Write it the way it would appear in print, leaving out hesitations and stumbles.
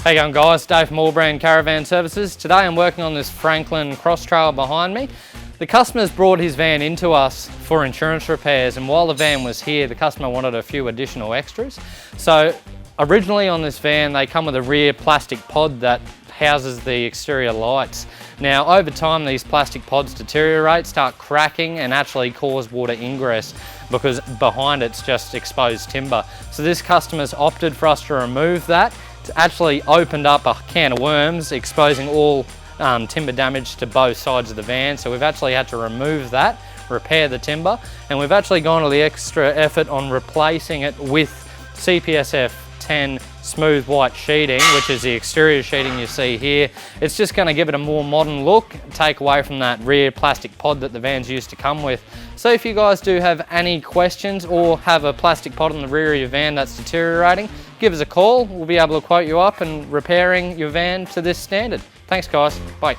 How you going, guys? Dave from AllBrand Caravan Services. Today I'm working on this Franklin cross trail behind me. The customer's brought his van into us for insurance repairs, and while the van was here, the customer wanted a few additional extras. So originally on this van, they come with a rear plastic pod that houses the exterior lights. Now over time, these plastic pods deteriorate, start cracking, and actually cause water ingress because behind it's just exposed timber. So this customer's opted for us to remove that. It's actually opened up a can of worms, exposing all timber damage to both sides of the van. So we've actually had to remove that, repair the timber, and we've actually gone to the extra effort on replacing it with CPSF 10 smooth white sheeting, which is the exterior sheeting you see here. It's just going to give it a more modern look, take away from that rear plastic pod that the vans used to come with. So if you guys do have any questions or have a plastic pod on the rear of your van that's deteriorating, give us a call. We'll be able to quote you up and repairing your van to this standard. Thanks guys, bye.